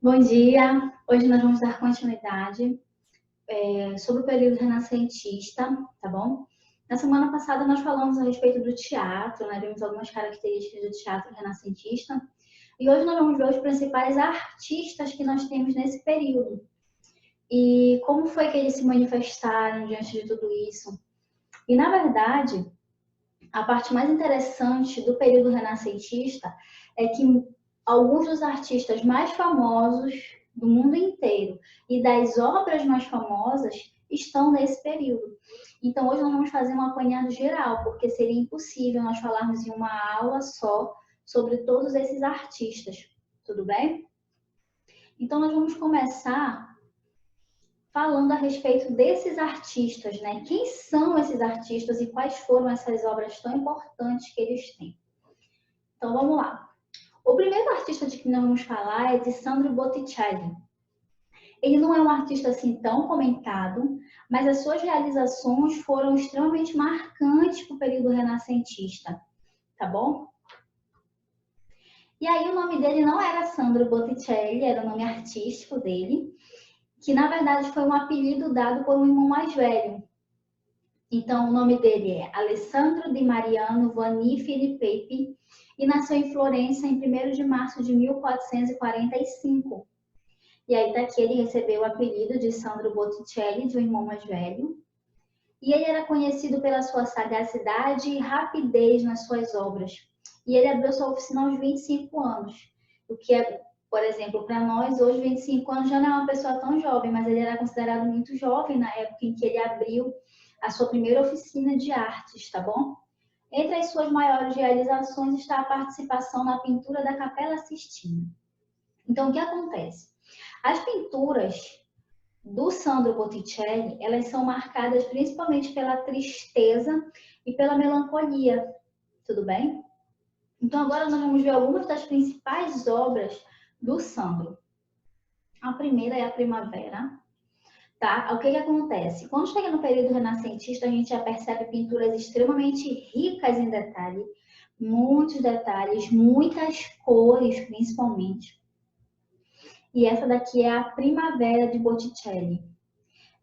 Bom dia! Hoje nós vamos dar continuidade sobre o período renascentista, tá bom? Na semana passada nós falamos a respeito do teatro, né? Vimos algumas características do teatro renascentista. E hoje nós vamos ver os principais artistas que nós temos nesse período. E como foi que eles se manifestaram diante de tudo isso. E, na verdade, a parte mais interessante do período renascentista é que alguns dos artistas mais famosos do mundo inteiro e das obras mais famosas estão nesse período. Então, hoje nós vamos fazer um apanhado geral, porque seria impossível nós falarmos em uma aula só sobre todos esses artistas. Tudo bem? Então, nós vamos começar falando a respeito desses artistas, né? Quem são esses artistas e quais foram essas obras tão importantes que eles têm? Então vamos lá. O primeiro artista de que nós vamos falar é de Sandro Botticelli. Ele não é um artista assim tão comentado, mas as suas realizações foram extremamente marcantes para o período renascentista, tá bom? E aí o nome dele não era Sandro Botticelli, era o nome artístico dele, que na verdade foi um apelido dado por um irmão mais velho. Então o nome dele é Alessandro di Mariano Vanni Filippi e nasceu em Florença em 1º de março de 1445. E aí daqui ele recebeu o apelido de Sandro Botticelli, de um irmão mais velho. E ele era conhecido pela sua sagacidade e rapidez nas suas obras. E ele abriu sua oficina aos 25 anos, o que é, por exemplo, para nós, hoje 25 anos já não é uma pessoa tão jovem, mas ele era considerado muito jovem na época em que ele abriu a sua primeira oficina de artes, tá bom? Entre as suas maiores realizações está a participação na pintura da Capela Sistina. Então, o que acontece? As pinturas do Sandro Botticelli, elas são marcadas principalmente pela tristeza e pela melancolia, tudo bem? Então, agora nós vamos ver algumas das principais obras do Sandro. A primeira é a Primavera, tá? O que acontece? Quando chega no período renascentista, a gente já percebe pinturas extremamente ricas em detalhe, muitos detalhes, muitas cores, principalmente. E essa daqui é a Primavera de Botticelli.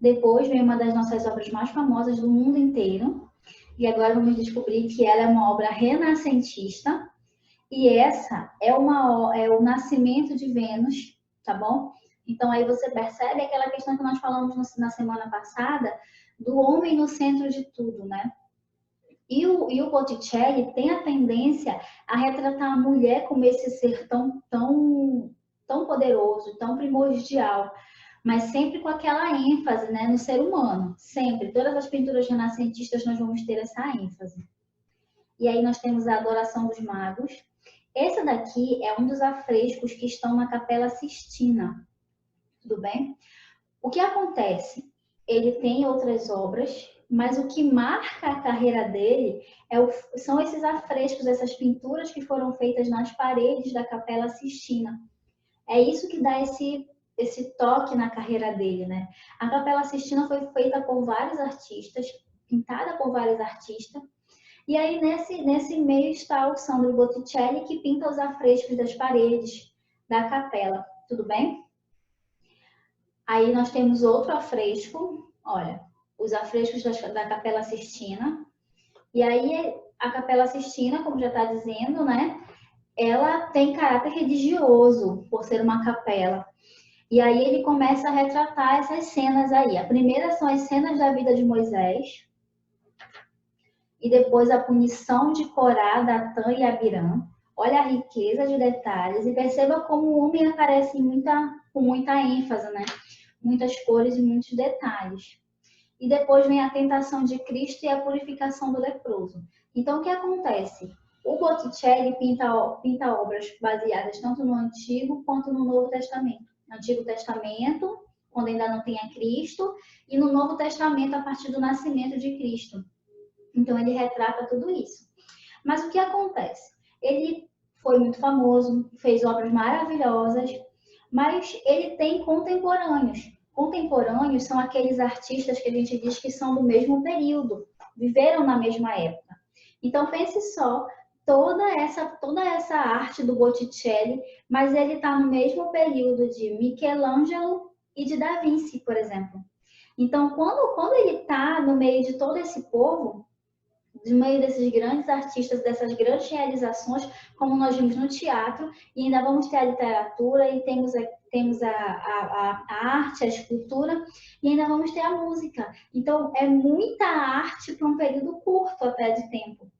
Depois vem uma das nossas obras mais famosas do mundo inteiro. E agora vamos descobrir que ela é uma obra renascentista. E essa é o Nascimento de Vênus, tá bom? Então aí você percebe aquela questão que nós falamos na semana passada do homem no centro de tudo, né? E o Botticelli tem a tendência a retratar a mulher como esse ser tão poderoso, tão primordial, mas sempre com aquela ênfase, né, no ser humano. Sempre. Todas as pinturas renascentistas nós vamos ter essa ênfase. E aí nós temos a Adoração dos Magos. Essa daqui é um dos afrescos que estão na Capela Sistina. Tudo bem? O que acontece? Ele tem outras obras, mas o que marca a carreira dele são esses afrescos, essas pinturas que foram feitas nas paredes da Capela Sistina. É isso que dá esse toque na carreira dele, né? A Capela Sistina foi feita por vários artistas, pintada por vários artistas, e aí nesse meio está o Sandro Botticelli, que pinta os afrescos das paredes da capela. Tudo bem? Aí nós temos outro afresco, olha, os afrescos da Capela Sistina. E aí a Capela Sistina, como já está dizendo, né? Ela tem caráter religioso, por ser uma capela. E aí ele começa a retratar essas cenas aí. A primeira são as cenas da vida de Moisés, e depois a punição de Corá, Datã e Abirã. Olha a riqueza de detalhes e perceba como o homem aparece com muita ênfase, né? Muitas cores e muitos detalhes. E depois vem a tentação de Cristo e a purificação do leproso. Então, o que acontece? O Botticelli pinta obras baseadas tanto no Antigo quanto no Novo Testamento. No Antigo Testamento, quando ainda não tinha Cristo, e no Novo Testamento, a partir do nascimento de Cristo. Então, ele retrata tudo isso. Mas o que acontece? Ele foi muito famoso, fez obras maravilhosas, mas ele tem contemporâneos. Contemporâneos são aqueles artistas que a gente diz que são do mesmo período, viveram na mesma época. Então, pense só toda essa arte do Botticelli, mas ele está no mesmo período de Michelangelo e de Da Vinci, por exemplo. Então, quando ele está no meio de todo esse povo, no meio desses grandes artistas, dessas grandes realizações, como nós vimos no teatro, e ainda vamos ter a literatura, e temos a arte, a escultura, e ainda vamos ter a música. Então, é muita arte para um período curto até de tempo.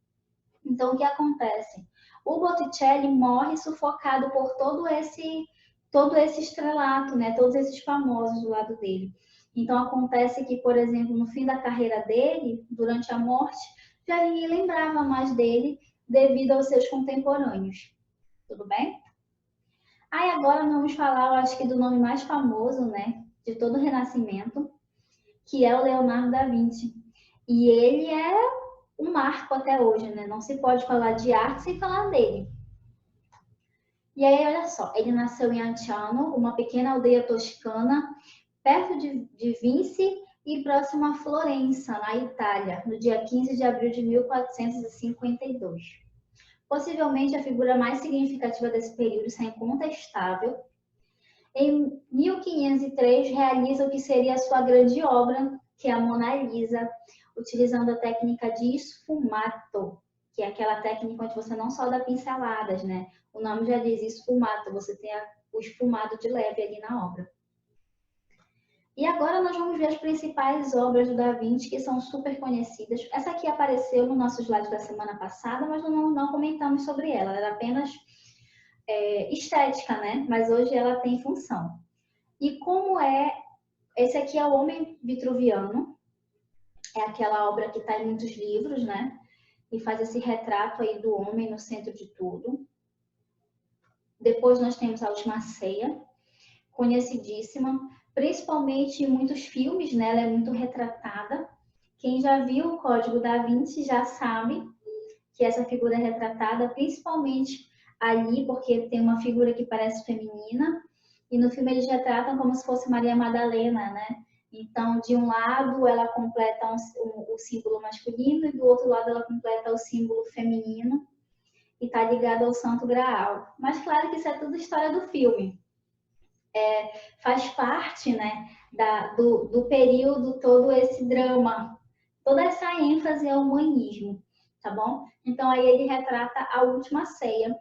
Então, o que acontece? O Botticelli morre sufocado por todo esse estrelato, né? Todos esses famosos do lado dele. Então, acontece que, por exemplo, no fim da carreira dele, durante a morte, já ninguém lembrava mais dele devido aos seus contemporâneos. Tudo bem? Aí agora vamos falar, eu acho que do nome mais famoso, né? De todo o Renascimento, que é o Leonardo da Vinci. E ele é um marco até hoje, né? Não se pode falar de arte sem falar dele. E aí, olha só, ele nasceu em Antiano, uma pequena aldeia toscana, perto de Vinci e próximo a Florença, na Itália, no dia 15 de abril de 1452. Possivelmente a figura mais significativa desse período, isso é incontestável. Em 1503, realiza o que seria a sua grande obra, que é a Mona Lisa, utilizando a técnica de esfumato, que é aquela técnica onde você não só dá pinceladas, né? O nome já diz esfumato, você tem o esfumado de leve ali na obra. E agora nós vamos ver as principais obras do Da Vinci, que são super conhecidas. Essa aqui apareceu no nosso slide da semana passada, mas não comentamos sobre ela, ela era apenas estética, né? Mas hoje ela tem função. E como esse aqui é o Homem Vitruviano, é aquela obra que está em muitos livros, né? E faz esse retrato aí do homem no centro de tudo. Depois nós temos a Última Ceia, conhecidíssima, principalmente em muitos filmes, né? Ela é muito retratada. Quem já viu o Código da Vinci já sabe que essa figura é retratada, principalmente ali, porque tem uma figura que parece feminina, e no filme eles retratam como se fosse Maria Madalena, né? Então, de um lado, ela completa o símbolo masculino, e do outro lado, ela completa o símbolo feminino, e está ligado ao Santo Graal. Mas, claro que isso é tudo história do filme. Faz parte, né, do período, todo esse drama, toda essa ênfase ao humanismo, tá bom? Então, aí ele retrata a Última Ceia,